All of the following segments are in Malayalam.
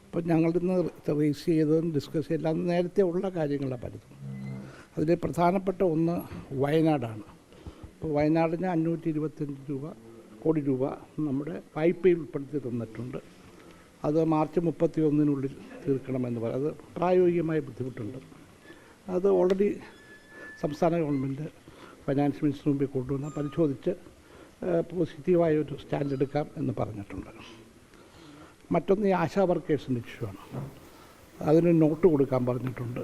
അപ്പോൾ ഞങ്ങളിന്ന് റേസ് ചെയ്തതും ഡിസ്കസ് ചെയ്തെല്ലാം നേരത്തെ ഉള്ള കാര്യങ്ങളാണ് പലതും. അതിൽ പ്രധാനപ്പെട്ട ഒന്ന് വയനാടാണ്. അപ്പോൾ വയനാടിന് 525 കോടി രൂപ നമ്മുടെ വായ്പയിൽ ഉൾപ്പെടുത്തി തന്നിട്ടുണ്ട്. അത് മാർച്ച് 31 തീർക്കണമെന്ന് പറയും. അത് പ്രായോഗികമായ ബുദ്ധിമുട്ടുണ്ട്. അത് ഓൾറെഡി സംസ്ഥാന ഗവൺമെൻറ് ഫൈനാൻസ് മിനിസ്റ്റർ മുമ്പിൽ കൊണ്ടുവന്ന് പരിശോധിച്ച് പോസിറ്റീവായൊരു സ്റ്റാൻഡ് എടുക്കാം എന്ന് പറഞ്ഞിട്ടുണ്ട്. മറ്റൊന്ന് ഈ ആശാ വർക്കേഴ്സിൻ്റെ ഇഷ്യൂവാണ്. അതിന് നോട്ട് കൊടുക്കാൻ പറഞ്ഞിട്ടുണ്ട്.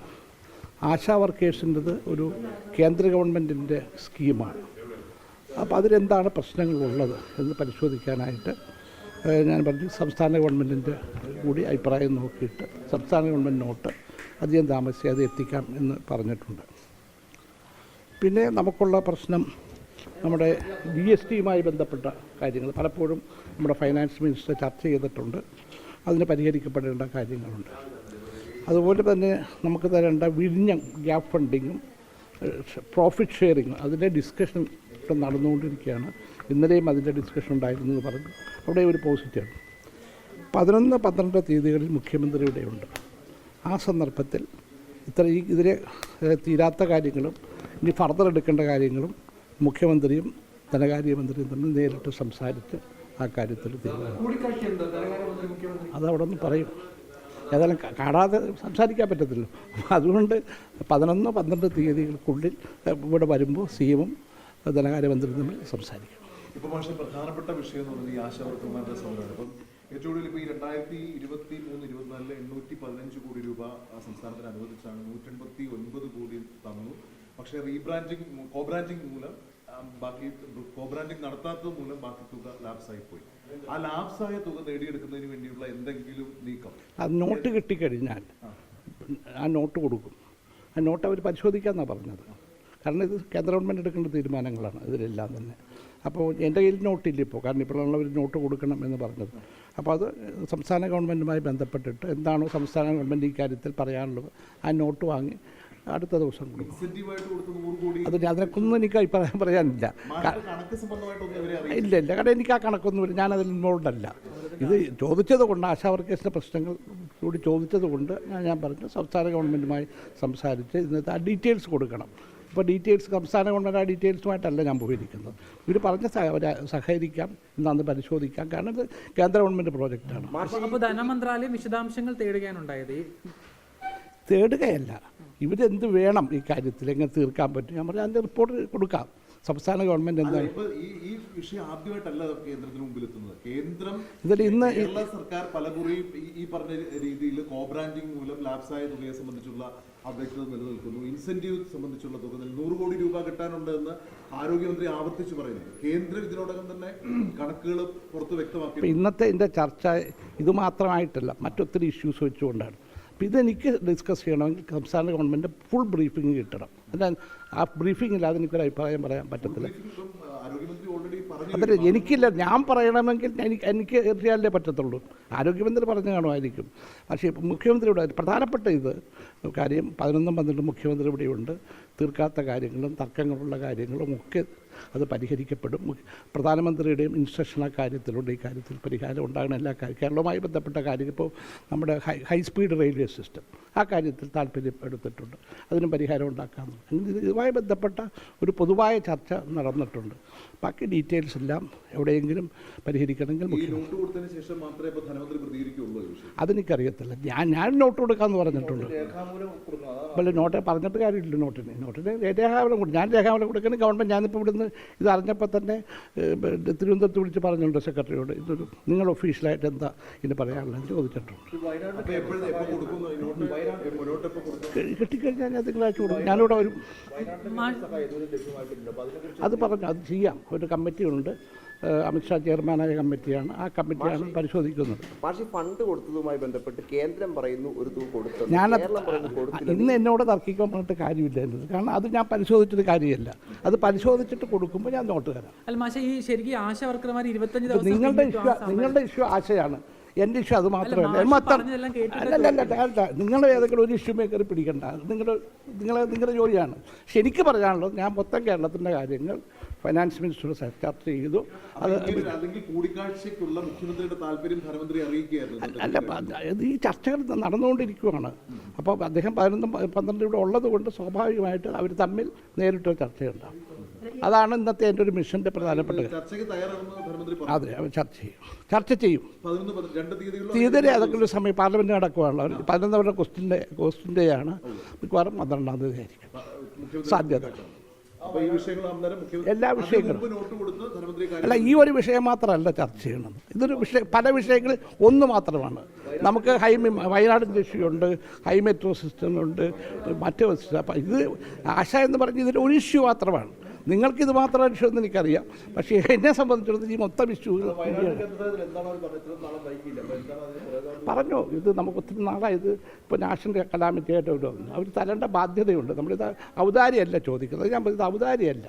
ആശാ വർക്കേഴ്സിൻ്റെത് ഒരു കേന്ദ്ര ഗവൺമെൻറ്റിൻ്റെ സ്കീമാണ്. അപ്പോൾ അതിലെന്താണ് പ്രശ്നങ്ങളുള്ളത് എന്ന് പരിശോധിക്കാനായിട്ട് ഞാൻ പറഞ്ഞു സംസ്ഥാന ഗവൺമെൻറ്റിൻ്റെ കൂടി അഭിപ്രായം നോക്കിയിട്ട് സംസ്ഥാന ഗവൺമെൻറ് നോട്ട് അധികം താമസിയാതെ എത്തിക്കാം എന്ന് പറഞ്ഞിട്ടുണ്ട്. പിന്നെ നമുക്കുള്ള പ്രശ്നം നമ്മുടെ GSTയുമായി ബന്ധപ്പെട്ട കാര്യങ്ങൾ പലപ്പോഴും നമ്മുടെ ഫൈനാൻസ് മിനിസ്റ്റർ ചർച്ച ചെയ്തിട്ടുണ്ട്. അതിന് പരിഹരിക്കപ്പെടേണ്ട കാര്യങ്ങളുണ്ട്. അതുപോലെ തന്നെ നമുക്ക് തരേണ്ട വിഴിഞ്ഞം ഗ്യാപ്പ് ഫണ്ടിങ്ങും പ്രോഫിറ്റ് ഷെയറിങ്ങും അതിൻ്റെ ഡിസ്കഷൻ ഇപ്പം നടന്നുകൊണ്ടിരിക്കുകയാണ്. ഇന്നലെയും അതിൻ്റെ ഡിസ്കഷൻ ഉണ്ടായിരുന്നു എന്ന് പറഞ്ഞു. അവിടെ ഒരു പോസിറ്റീവ് 11, 12 തീയതികളിൽ മുഖ്യമന്ത്രി ഇവിടെയുണ്ട്. ആ സന്ദർഭത്തിൽ ഇതിലെ തീരാത്ത കാര്യങ്ങളും ഇനി ഫർദർ എടുക്കേണ്ട കാര്യങ്ങളും മുഖ്യമന്ത്രിയും ധനകാര്യമന്ത്രിയും തമ്മിൽ നേരിട്ട് സംസാരിച്ച് ആ കാര്യത്തിൽ അതവിടെ നിന്ന് പറയും. ഏതായാലും കാണാതെ സംസാരിക്കാൻ പറ്റത്തില്ലോ. അതുകൊണ്ട് 11, 12 തീയതികൾക്കുള്ളിൽ ഇവിടെ വരുമ്പോൾ CM-ഉം ധനകാര്യമന്ത്രിയും തമ്മിൽ സംസാരിക്കും. ഇപ്പോൾ പക്ഷേ പ്രധാനപ്പെട്ട വിഷയം എന്ന് പറയുന്നത് ഈ ആശാവർക്കർമാരുടെ സമരമാണ്. ഇപ്പം ഏറ്റവും കൂടുതൽ ഇപ്പോൾ ഈ 2023-24 815 കോടി രൂപ സംസ്ഥാനത്തിന് അനുവദിച്ചാണ്. 189 കോടി തന്നു. പക്ഷേ കോബ്രാൻഡിങ് മൂലം കോബ്രാൻഡിങ് നടത്താത്തത് മൂലം ബാക്കി തുക ലാപ്സായി പോയി. ആ ലാപ്സായ തുക നേടിയെടുക്കുന്നതിന് വേണ്ടിയുള്ള എന്തെങ്കിലും നീക്കം അത് നോട്ട് കിട്ടിക്കഴിഞ്ഞാൽ ആ നോട്ട് കൊടുക്കും. ആ നോട്ട് അവർ പരിശോധിക്കാമെന്നാണ് പറഞ്ഞത്. കാരണം ഇത് കേന്ദ്ര ഗവൺമെൻറ് എടുക്കേണ്ട തീരുമാനങ്ങളാണ് ഇതിലെല്ലാം തന്നെ. അപ്പോൾ എൻ്റെ കയ്യിൽ നോട്ടില്ല ഇപ്പോൾ. കാരണം ഇപ്പോഴുള്ളവർ നോട്ട് കൊടുക്കണം എന്ന് പറഞ്ഞത്. അപ്പോൾ അത് സംസ്ഥാന ഗവൺമെൻറ്റുമായി ബന്ധപ്പെട്ടിട്ട് എന്താണോ സംസ്ഥാന ഗവൺമെൻറ് ഈ കാര്യത്തിൽ പറയാനുള്ളത് ആ നോട്ട് വാങ്ങി അടുത്ത ദിവസം കൊടുക്കും. അതിനെക്കൊന്നും എനിക്ക് അഭിപ്രായം പറയാനില്ല. ഇല്ല കാരണം എനിക്ക് ആ കണക്കൊന്നുമില്ല. ഞാനതിൽ ഇൻവോൾവ് അല്ല. ഇത് ചോദിച്ചത് കൊണ്ട് ആശാ വർക്കേഴ്സിൻ്റെ പ്രശ്നങ്ങൾ കൂടി ചോദിച്ചത് കൊണ്ട് ഞാൻ പറഞ്ഞു സംസ്ഥാന ഗവൺമെൻറ്റുമായി സംസാരിച്ച് ഇന്നത്തെ ആ ഡീറ്റെയിൽസ് കൊടുക്കണം. ഇപ്പോൾ ഡീറ്റെയിൽസ് സംസ്ഥാന ഗവൺമെൻറ് ആ ഡീറ്റെയിൽസുമായിട്ടല്ല ഞാൻ പോയിരിക്കുന്നത്. ഇവർ പറഞ്ഞ് സഹകരിക്കാം എന്നന്ന് പരിശോധിക്കാം. കാരണം ഇത് കേന്ദ്ര ഗവൺമെൻറ് പ്രോജക്റ്റാണ്. അപ്പോൾ ധനമന്ത്രാലയം വിശദാംശങ്ങൾ തേടുകയാണുണ്ടായത്. തേടുകയല്ല, ഇവരെന്ത് വേണം ഈ കാര്യത്തിൽ എങ്ങനെ തീർക്കാൻ പറ്റും. ഞാൻ പറഞ്ഞാൽ അതിൻ്റെ റിപ്പോർട്ട് കൊടുക്കാം. സംസ്ഥാന ഗവൺമെൻറ് എന്താണ് ഈ വിഷയം ആദ്യമായിട്ടല്ല കേന്ദ്രത്തിന് മുമ്പിൽ എത്തുന്നത്. ഇതിൽ ഇന്ന് കേരള സർക്കാർ പലകുറിയും ഈ പറഞ്ഞ രീതിയിൽ കോബ്രാൻഡിങ് മൂലം ലാപ്സായ തുകയെ സംബന്ധിച്ചുള്ള അവ്യക്തത നിലനിൽക്കുന്നു. ഇൻസെന്റീവ് സംബന്ധിച്ചുള്ള തുക 100 കോടി രൂപ കിട്ടാനുണ്ട് എന്ന് ആരോഗ്യമന്ത്രി ആവർത്തിച്ച് പറയുന്നു. കേന്ദ്രം ഇതിനോടകം തന്നെ കണക്കുകൾ പുറത്ത് വ്യക്തമാക്കി. ഇന്നത്തെ ഇതിൻ്റെ ചർച്ച ഇത് മാത്രമായിട്ടല്ല, മറ്റൊത്തിരി ഇഷ്യൂസ് വെച്ചുകൊണ്ടാണ്. അപ്പോൾ ഇതെനിക്ക് ഡിസ്കസ് ചെയ്യണമെങ്കിൽ സംസ്ഥാന ഗവൺമെൻറ് ഫുൾ ബ്രീഫിംഗ് കിട്ടണം. എന്നാൽ ആ ബ്രീഫിങ്ങില്ലാതെ എനിക്കൊരു അഭിപ്രായം പറയാൻ പറ്റത്തില്ല. അതിൽ എനിക്കില്ല. ഞാൻ പറയണമെങ്കിൽ എനിക്ക് എറിയാലേ പറ്റത്തുള്ളൂ. ആരോഗ്യമന്ത്രി പറഞ്ഞു കാണുമായിരിക്കും. പക്ഷേ മുഖ്യമന്ത്രിയുടെ പ്രധാനപ്പെട്ട കാര്യം 11, 12 മുഖ്യമന്ത്രി ഇവിടെയുണ്ട്. തീർക്കാത്ത കാര്യങ്ങളും തർക്കങ്ങളുള്ള കാര്യങ്ങളും ഒക്കെ അത് പരിഹരിക്കപ്പെടും. പ്രധാനമന്ത്രിയുടെയും ഇൻസ്ട്രക്ഷൻ ആ കാര്യത്തിലുണ്ട്. ഈ കാര്യത്തിൽ പരിഹാരം ഉണ്ടാകുന്ന എല്ലാ കേരളവുമായി ബന്ധപ്പെട്ട കാര്യം ഇപ്പോൾ നമ്മുടെ ഹൈ സ്പീഡ് റെയിൽവേ സിസ്റ്റം ആ കാര്യത്തിൽ താല്പര്യം എടുത്തിട്ടുണ്ട്. അതിനും പരിഹാരം ഉണ്ടാക്കാം. ഇതുമായി ബന്ധപ്പെട്ട ഒരു പൊതുവായ ചർച്ച നടന്നിട്ടുണ്ട്. ബാക്കി ഡീറ്റെയിൽസ് എല്ലാം എവിടെയെങ്കിലും പരിഹരിക്കണമെങ്കിൽ അതെനിക്കറിയത്തില്ല. ഞാൻ നോട്ട് കൊടുക്കാമെന്ന് പറഞ്ഞിട്ടുണ്ട്. അല്ല നോട്ട് പറഞ്ഞിട്ട് കാര്യമില്ല. നോട്ടിന് രേഖാമൂലം കൊടുക്കും. ഞാൻ രേഖാമൂലം കൊടുക്കണം ഗവൺമെൻറ്. ഞാനിപ്പോൾ ഇവിടുന്ന് ഇത് അറിഞ്ഞപ്പോൾ തന്നെ തിരുവനന്തപുരത്ത് വിളിച്ച് പറഞ്ഞിട്ടുണ്ട് സെക്രട്ടറിയോട്. ഇതൊരു നിങ്ങൾ ഒഫീഷ്യലായിട്ട് എന്താ ഇതിന് പറയാനുള്ളത് ചോദിച്ചിട്ടുണ്ട്. കിട്ടിക്കഴിഞ്ഞാൽ ഞാൻ തിങ്കളാഴ്ച കൊടുക്കും. ഞാനിവിടെ വരും. അത് പറഞ്ഞു അത് ചെയ്യാം. ഒരു കമ്മിറ്റിയുണ്ട്. അമിത്ഷാ ചെയർമാനായ കമ്മിറ്റിയാണ്. ആ കമ്മിറ്റിയാണ് പരിശോധിക്കുന്നത്. ഫണ്ട് കൊടുത്തതുമായി ബന്ധപ്പെട്ട് കേന്ദ്രം പറയുന്നു ഒരു തുക കൊടുത്തു. ഞാൻ ഇന്ന് എന്നോട് തർക്കിക്കാൻ പറഞ്ഞിട്ട് കാര്യമില്ല. കാരണം അത് ഞാൻ പരിശോധിച്ചിട്ട് കാര്യമല്ല. അത് പരിശോധിച്ചിട്ട് കൊടുക്കുമ്പോൾ ഞാൻ നോട്ട് തരാം. നിങ്ങളുടെ ഇഷ്യൂ ആശയാണ്. എൻ്റെ ഇഷ്യൂ അത് മാത്രമല്ല. അല്ലല്ല നിങ്ങൾ ഏതെങ്കിലും ഒരു ഇഷ്യൂ മേക്കറി പിടിക്കണ്ട. നിങ്ങളുടെ ജോലിയാണ്. പക്ഷെ എനിക്ക് പറയാനുള്ളത് ഞാൻ മൊത്തം കേരളത്തിൻ്റെ കാര്യങ്ങൾ ഫൈനാൻസ് മിനിസ്റ്ററോട് ചർച്ച ചെയ്തു. അത് അല്ലെങ്കിൽ കൂടിക്കാഴ്ചയ്ക്കുള്ള മുഖ്യമന്ത്രിയുടെ താല്പര്യം ധനമന്ത്രി അറിയിക്കുകയായിരുന്നു. അല്ല, ഈ ചർച്ചകൾ നടന്നുകൊണ്ടിരിക്കുകയാണ്. അപ്പോൾ അദ്ദേഹം 11-12 ഇവിടെ ഉള്ളത് കൊണ്ട് സ്വാഭാവികമായിട്ട് അവർ തമ്മിൽ നേരിട്ടൊരു ചർച്ചയുണ്ടാകും. അതാണ് ഇന്നത്തെ എൻ്റെ ഒരു മിഷൻ്റെ പ്രധാനപ്പെട്ട ചർച്ചയ്ക്ക് തയ്യാറാണെന്ന് ധനമന്ത്രി പറഞ്ഞു. അതെ, അവർ ചർച്ച ചെയ്യും. 11-12 തീയതി അതൊക്കെ ഒരു സമയം പാർലമെൻറ്റ് നടക്കുകയാണല്ലോ. 11 അവരുടെ ക്വസ്റ്റിൻ്റെ ആണ്. മിക്കവാറും 12-ാം തീയതി ആയിരിക്കും സാധ്യത. എല്ലാ വിഷയങ്ങളും അല്ല, ഈ ഒരു വിഷയം മാത്രമല്ല ചർച്ച ചെയ്യണത്. ഇതൊരു പല വിഷയങ്ങളിൽ ഒന്ന് മാത്രമാണ്. നമുക്ക് വയനാടിൻ്റെ ഇഷ്യൂ ഉണ്ട്, ഹൈ മെട്രോ സിസ്റ്റം ഉണ്ട്, മറ്റു സിസ്റ്റം. അപ്പം ഇത് ആശ എന്ന് പറഞ്ഞ് ഇതിൽ ഒരു ഇഷ്യൂ മാത്രമാണ്. നിങ്ങൾക്കിത് മാത്രം ഇഷ്യൂ എന്ന് എനിക്കറിയാം. പക്ഷേ എന്നെ സംബന്ധിച്ചിടത്തോളം ഈ മൊത്തം ഇഷ്യൂ പറഞ്ഞു. ഇത് നമുക്ക് ഒത്തിരി നാളായത് ഇപ്പോൾ നാഷണൽ കലാമിറ്റി ആയിട്ട് അവർ തരേണ്ട ബാധ്യതയുണ്ട്. നമ്മളിത് ഔദാര്യമല്ല ചോദിക്കുന്നത്. ഞാൻ പറഞ്ഞത് ഔദാര്യമല്ല.